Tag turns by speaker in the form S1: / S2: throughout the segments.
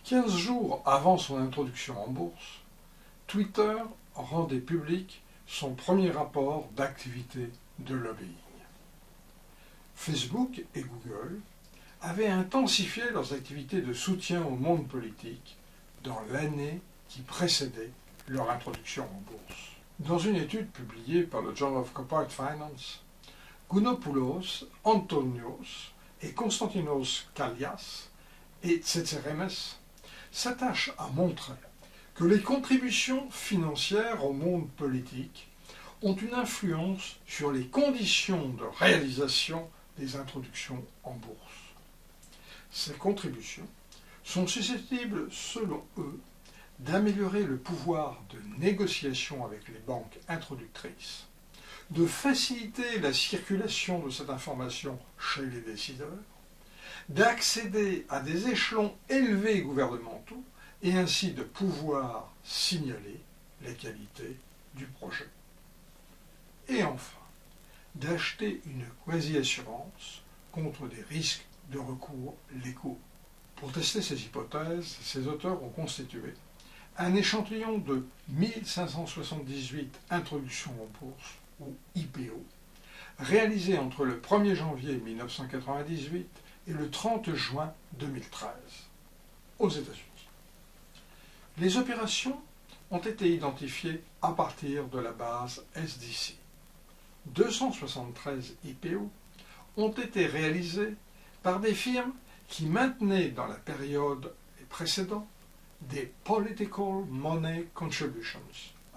S1: 15 jours avant son introduction en bourse, Twitter rendait public son premier rapport d'activité de lobbying. Facebook et Google avaient intensifié leurs activités de soutien au monde politique dans l'année qui précédait leur introduction en bourse. Dans une étude publiée par le Journal of Corporate Finance, Gounopoulos, Antonios et Konstantinos Kallias et Tsetseremes s'attachent à montrer que les contributions financières au monde politique ont une influence sur les conditions de réalisation des introductions en bourse. Ces contributions sont susceptibles, selon eux, d'améliorer le pouvoir de négociation avec les banques introductrices, de faciliter la circulation de cette information chez les décideurs, d'accéder à des échelons élevés gouvernementaux et ainsi de pouvoir signaler la qualité du projet. Et enfin, d'acheter une quasi-assurance contre des risques de recours légaux. Pour tester ces hypothèses, ces auteurs ont constitué un échantillon de 1578 introductions en bourse, ou IPO, réalisées entre le 1er janvier 1998 et le 30 juin 2013, aux États-Unis. Les opérations ont été identifiées à partir de la base SDC. 273 IPO ont été réalisés par des firmes qui maintenaient dans la période précédente des Political Money Contributions,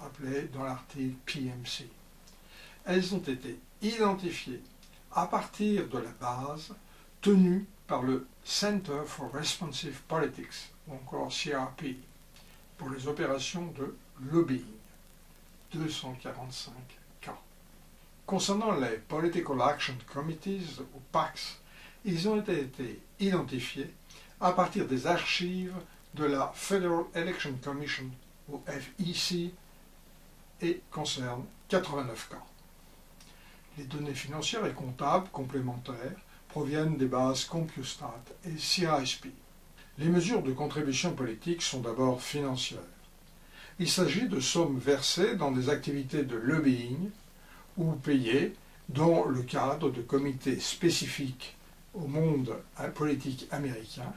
S1: appelées dans l'article PMC. Elles ont été identifiées à partir de la base tenue par le Center for Responsive Politics, ou encore CRP, pour les opérations de lobbying, 245 cas. Concernant les Political Action Committees, ou PACs, ils ont été identifiés à partir des archives de la Federal Election Commission, ou FEC, et concernent 89 cas. Les données financières et comptables complémentaires proviennent des bases CompuStat et CISP. Les mesures de contribution politique sont d'abord financières. Il s'agit de sommes versées dans des activités de lobbying ou payées dans le cadre de comités spécifiques au monde politique américain,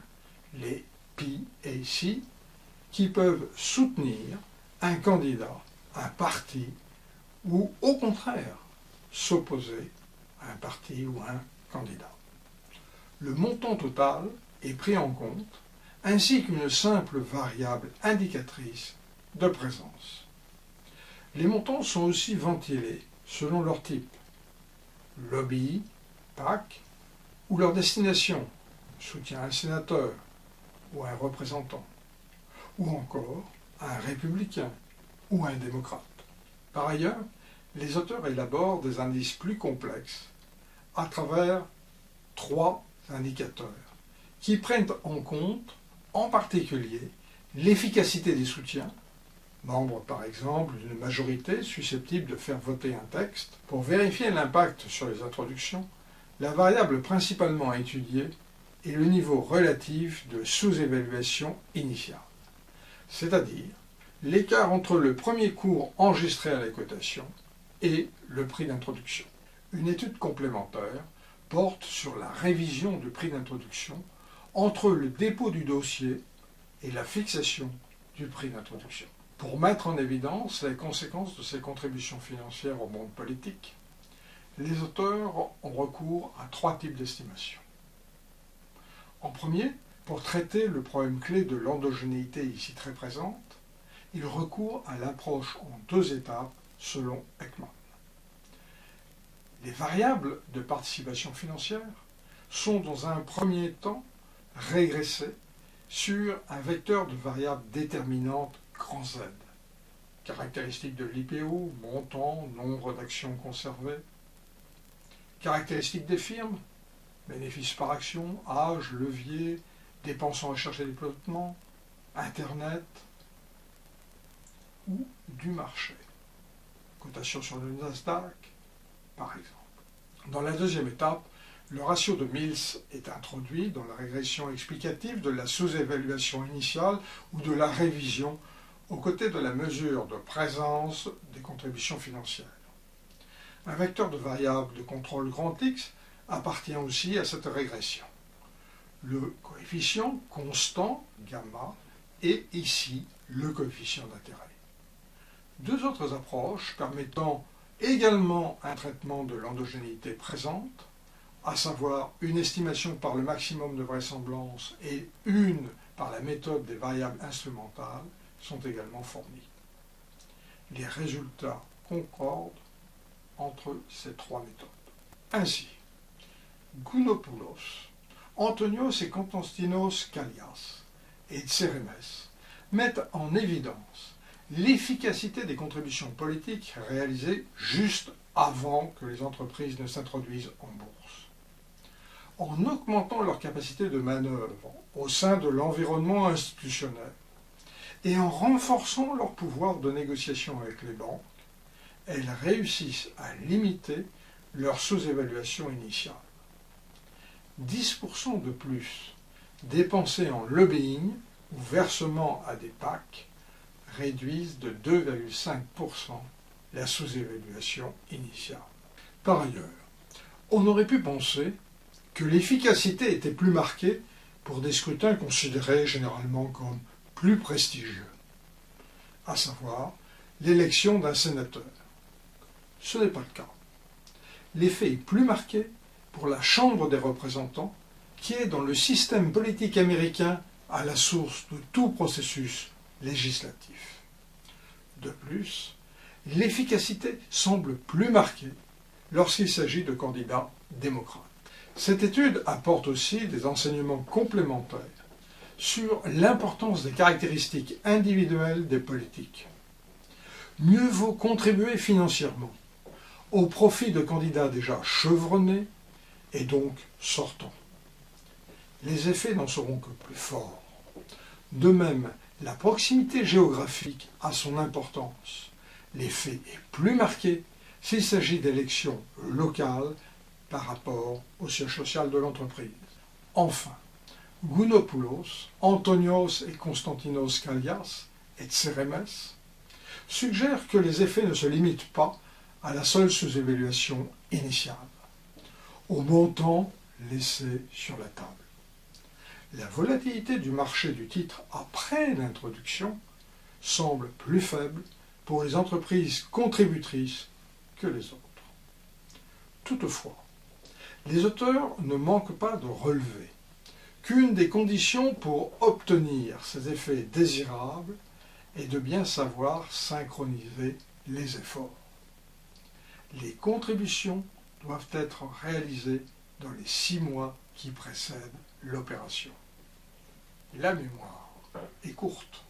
S1: les PAC, qui peuvent soutenir un candidat, un parti, ou au contraire s'opposer à un parti ou un candidat. Le montant total est pris en compte, ainsi qu'une simple variable indicatrice de présence. Les montants sont aussi ventilés selon leur type, lobby, PAC, ou leur destination, soutien à un sénateur ou à un représentant, ou encore à un républicain ou à un démocrate. Par ailleurs, les auteurs élaborent des indices plus complexes à travers 3 indicateurs qui prennent en compte en particulier l'efficacité des soutiens, membre par exemple d'une majorité susceptible de faire voter un texte. Pour vérifier l'impact sur les introductions, la variable principalement à étudier est le niveau relatif de sous-évaluation initiale, c'est-à-dire l'écart entre le premier cours enregistré à la cotation et le prix d'introduction. Une étude complémentaire porte sur la révision du prix d'introduction entre le dépôt du dossier et la fixation du prix d'introduction. Pour mettre en évidence les conséquences de ces contributions financières au monde politique, les auteurs ont recours à 3 types d'estimations. En premier, pour traiter le problème clé de l'endogénéité ici très présente, ils recourent à l'approche en 2 étapes selon Ekman. Les variables de participation financière sont dans un premier temps régressées sur un vecteur de variables déterminantes grand Z, caractéristiques de l'IPO, montant, nombre d'actions conservées, caractéristiques des firmes, bénéfices par action, âge, levier, dépenses en recherche et développement, Internet, ou du marché, cotation sur le Nasdaq, par exemple. Dans la deuxième étape, Le ratio de Mills est introduit dans la régression explicative de la sous-évaluation initiale ou de la révision aux côtés de la mesure de présence des contributions financières. Un vecteur de variable de contrôle grand X appartient aussi à cette régression. Le coefficient constant, gamma, est ici le coefficient d'intérêt. Deux autres approches permettant également un traitement de l'endogénéité présente, à savoir une estimation par le maximum de vraisemblance et une par la méthode des variables instrumentales, sont également fournis. Les résultats concordent entre ces trois méthodes. Ainsi, Gounopoulos, Antonios et Konstantinos Kallias et Tseremes mettent en évidence l'efficacité des contributions politiques réalisées juste avant que les entreprises ne s'introduisent en bourse. En augmentant leur capacité de manœuvre au sein de l'environnement institutionnel et en renforçant leur pouvoir de négociation avec les banques, elles réussissent à limiter leur sous-évaluation initiale. 10% de plus dépensés en lobbying ou versement à des PAC réduisent de 2,5% la sous-évaluation initiale. Par ailleurs, on aurait pu penser que l'efficacité était plus marquée pour des scrutins considérés généralement comme plus prestigieux, à savoir l'élection d'un sénateur. Ce n'est pas le cas. L'effet est plus marqué pour la Chambre des représentants, qui est dans le système politique américain à la source de tout processus législatif. De plus, l'efficacité semble plus marquée lorsqu'il s'agit de candidats démocrates. Cette étude apporte aussi des enseignements complémentaires sur l'importance des caractéristiques individuelles des politiques. Mieux vaut contribuer financièrement au profit de candidats déjà chevronnés et donc sortants. Les effets n'en seront que plus forts. De même, la proximité géographique a son importance. L'effet est plus marqué s'il s'agit d'élections locales par rapport au siège social de l'entreprise. Enfin, Gounopoulos, Antonios et Konstantinos Kallias et Tseremes suggèrent que les effets ne se limitent pas à la seule sous-évaluation initiale, au montant laissé sur la table. La volatilité du marché du titre après l'introduction semble plus faible pour les entreprises contributrices que les autres. Toutefois, les auteurs ne manquent pas de relever qu'une des conditions pour obtenir ces effets désirables est de bien savoir synchroniser les efforts. Les contributions doivent être réalisées dans les 6 mois qui précèdent l'opération. La mémoire est courte.